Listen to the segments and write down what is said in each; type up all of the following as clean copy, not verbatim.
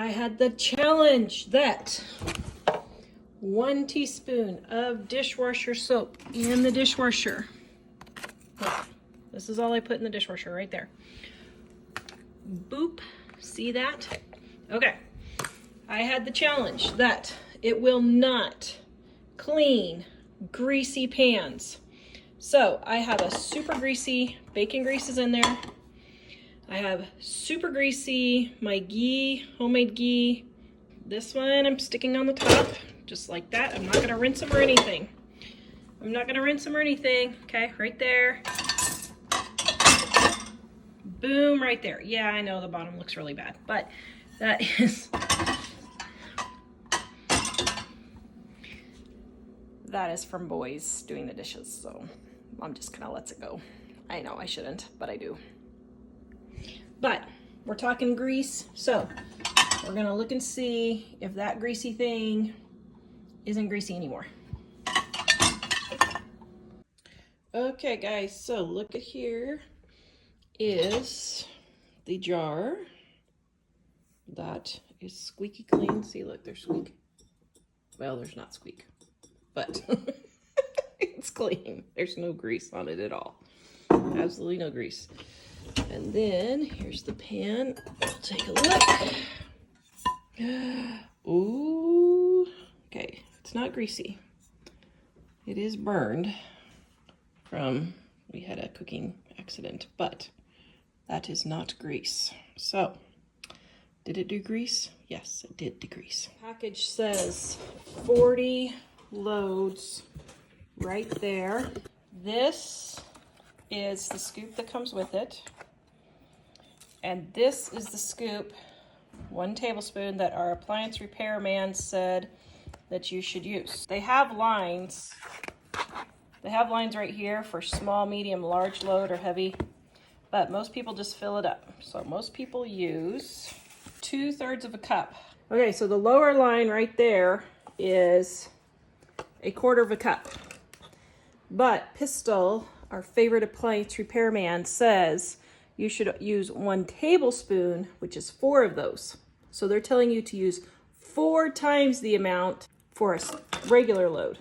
I had the challenge that 1 teaspoon of dishwasher soap in the dishwasher. This is all I put in the dishwasher right there. Boop, see that? Okay, I had the challenge that it will not clean greasy pans. So I have a super greasy, bacon grease is in there. I have super greasy, my ghee, homemade ghee. This one I'm sticking on the top, just like that. I'm not gonna rinse them or anything. Okay, right there. Boom, right there. Yeah, I know the bottom looks really bad, but that is from boys doing the dishes, so Mom just kind of lets it go. I know I shouldn't, but I do. But we're talking grease, so we're gonna look and see if that greasy thing isn't greasy anymore. Okay guys, so look at here is the jar that is squeaky clean. See, look, there's squeak. Well, there's not squeak, but it's clean. There's no grease on it at all. Absolutely no grease. And then here's the pan. We'll take a look. Ooh, okay, it's not greasy. It is burned from, we had a cooking accident, but that is not grease. So, did it do grease? Yes, it did degrease. Package says 40 loads right there. This is the scoop that comes with it. And this is the scoop, 1 tablespoon, that our appliance repairman said that you should use. They have lines. They have lines right here for small, medium, large load or heavy, but most people just fill it up. So most people use 2/3 of a cup. Okay, so the lower line right there is 1/4 of a cup. But Pistol, our favorite appliance repairman, says you should use 1 tablespoon, which is 4 of those. So they're telling you to use 4 times the amount for a regular load.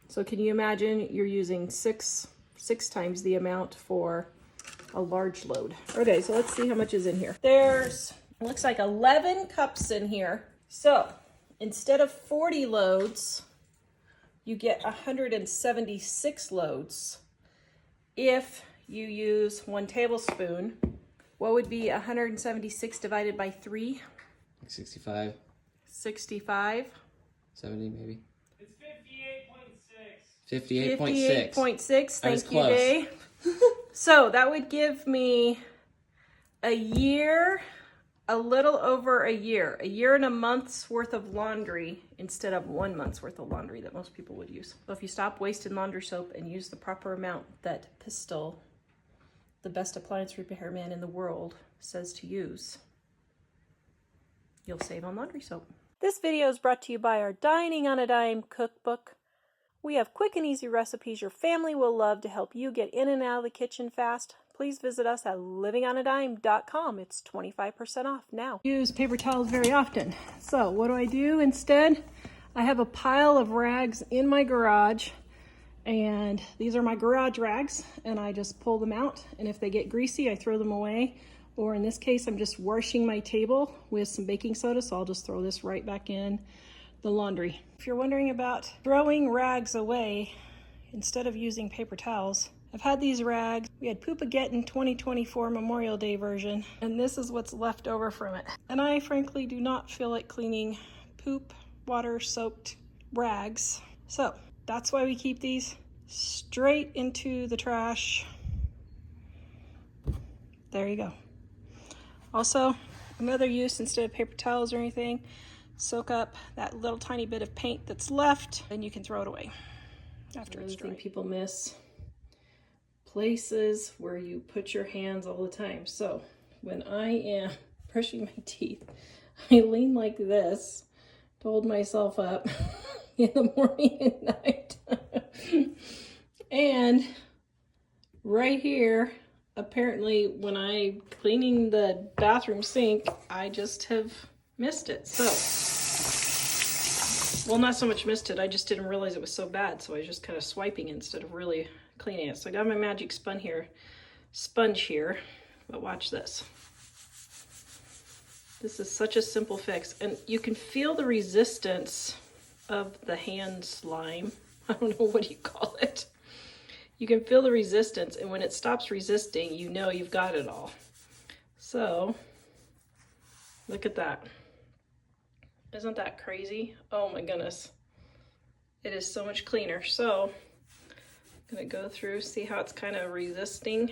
So can you imagine you're using six times the amount for a large load? Okay, so let's see how much is in here. There's, it looks like 11 cups in here. So instead of 40 loads, you get 176 loads. If you use 1 tablespoon, what would be 176 divided by 3? 65. 65. 70 maybe. It's 58.6. 58.6. 58.6. Thank you, Dave. So that would give me a year, a little over a year and a month's worth of laundry instead of 1 month's worth of laundry that most people would use. So if you stop wasting laundry soap and use the proper amount that Pistol, the best appliance repairman in the world, says to use, you'll save on laundry soap. This video is brought to you by our Dining on a Dime cookbook. We have quick and easy recipes your family will love to help you get in and out of the kitchen fast. Please visit us at livingonadime.com. It's 25% off now. I use paper towels very often. So what do I do instead? I have a pile of rags in my garage, and these are my garage rags, and I just pull them out, and if they get greasy, I throw them away. Or in this case, I'm just washing my table with some baking soda, so I'll just throw this right back in the laundry. If you're wondering about throwing rags away instead of using paper towels, I've had these rags. We had Poopageddon 2024 Memorial Day version, and this is what's left over from it. And I frankly do not feel like cleaning poop, water-soaked rags. So that's why we keep these straight into the trash. There you go. Also, another use, instead of paper towels or anything, soak up that little tiny bit of paint that's left, and you can throw it away after it's dry. People miss places where you put your hands all the time. So when I am brushing my teeth, I lean like this to hold myself up in the morning and night. And right here, apparently when I'm cleaning the bathroom sink, I just have missed it. So, well, not so much missed it, I just didn't realize it was so bad. So I was just kind of swiping instead of really cleaning it. So I got my magic sponge here, but watch this. This is such a simple fix, and you can feel the resistance of the hand slime. I don't know, what do you call it? You can feel the resistance, and when it stops resisting, you know you've got it all. So, look at that. Isn't that crazy? Oh my goodness. It is so much cleaner. So, I'm gonna go through, see how it's kind of resisting.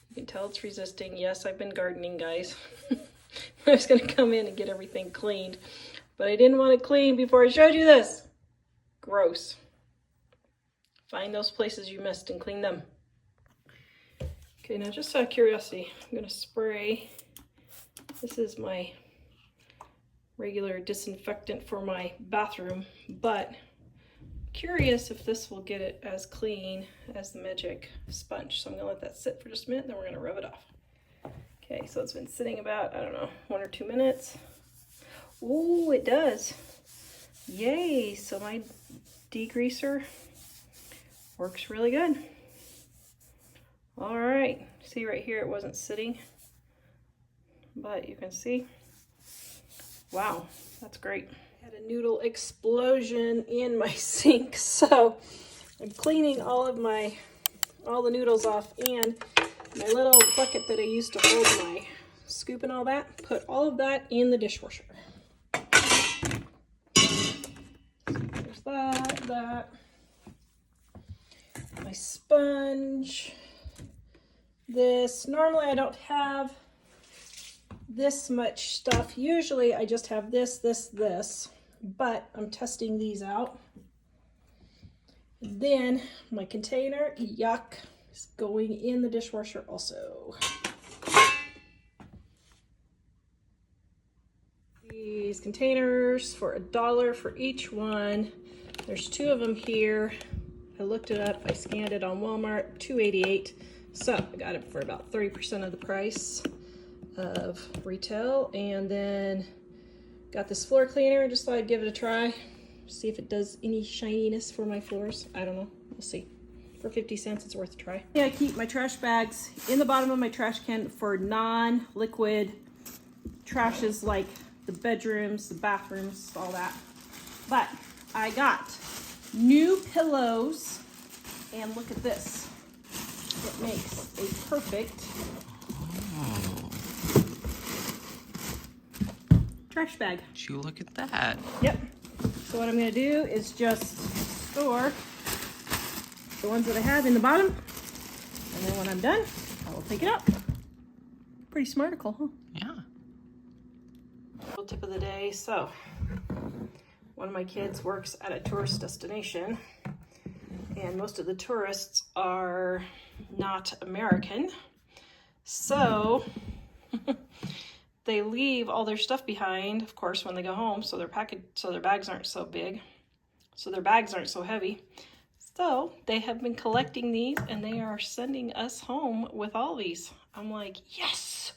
You can tell it's resisting. Yes, I've been gardening, guys. I was gonna come in and get everything cleaned, but I didn't want it clean before I showed you this. Gross. Find those places you missed and clean them. Okay, now just out of curiosity, I'm gonna spray. This is my regular disinfectant for my bathroom, but curious if this will get it as clean as the magic sponge. So I'm gonna let that sit for just a minute, then we're gonna rub it off. Okay, so it's been sitting about, I don't know, 1 or 2 minutes. Ooh, it does. Yay, so my degreaser works really good. All right, see right here, it wasn't sitting, but you can see, wow, that's great. I had a noodle explosion in my sink, so I'm cleaning all the noodles off, and my little bucket that I used to hold my scoop and all that, put all of that in the dishwasher. There's that. My sponge. This, normally I don't have this much stuff. Usually I just have this, but I'm testing these out. Then my container, yuck, is going in the dishwasher also. These containers for $1 for each one. There's 2 of them here. I looked it up, I scanned it on Walmart, $2.88. So I got it for about 30% of the price of retail. And then got this floor cleaner, just thought I'd give it a try. See if it does any shininess for my floors. I don't know, we'll see. For 50 cents, it's worth a try. Yeah, I keep my trash bags in the bottom of my trash can for non-liquid trashes like the bedrooms, the bathrooms, all that. But I got new pillows, and look at this. It makes a perfect trash bag. Did you look at that? Yep. So what I'm going to do is just store the ones that I have in the bottom, and then when I'm done, I will take it out. Pretty smarticle, huh? Yeah. Little tip of the day. So one of my kids works at a tourist destination, and most of the tourists are not American. So they leave all their stuff behind, of course, when they go home, so their bags aren't so big, so their bags aren't so heavy. So they have been collecting these, and they are sending us home with all these. I'm like, yes!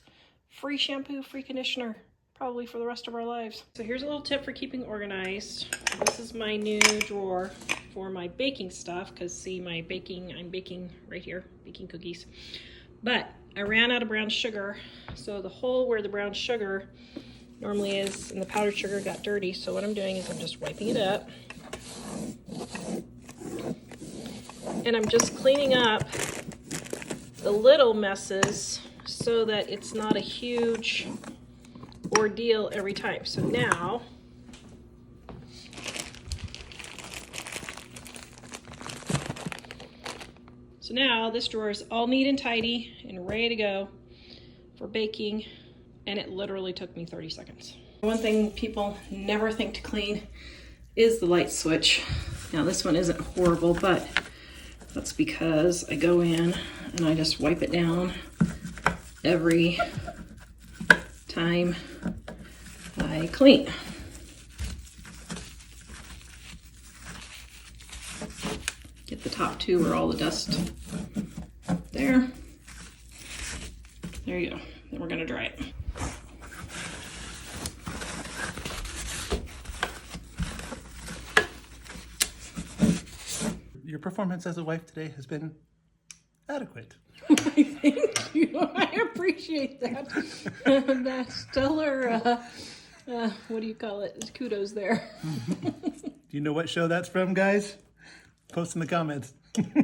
Free shampoo, free conditioner, probably for the rest of our lives. So here's a little tip for keeping organized. This is my new drawer for my baking stuff, because see, I'm baking right here, baking cookies. But I ran out of brown sugar, so the hole where the brown sugar normally is and the powdered sugar got dirty. So what I'm doing is I'm just wiping it up, and I'm just cleaning up the little messes so that it's not a huge ordeal every time. So now this drawer is all neat and tidy and ready to go for baking, and it literally took me 30 seconds. One thing people never think to clean is the light switch. Now this one isn't horrible, but that's because I go in and I just wipe it down every time I clean. Get the top 2 where all the dust there. There you go. Then we're gonna dry it. Your performance as a wife today has been adequate. Thank you. I appreciate that. That stellar, what do you call it? Kudos there. Do you know what show that's from, guys? Post in the comments.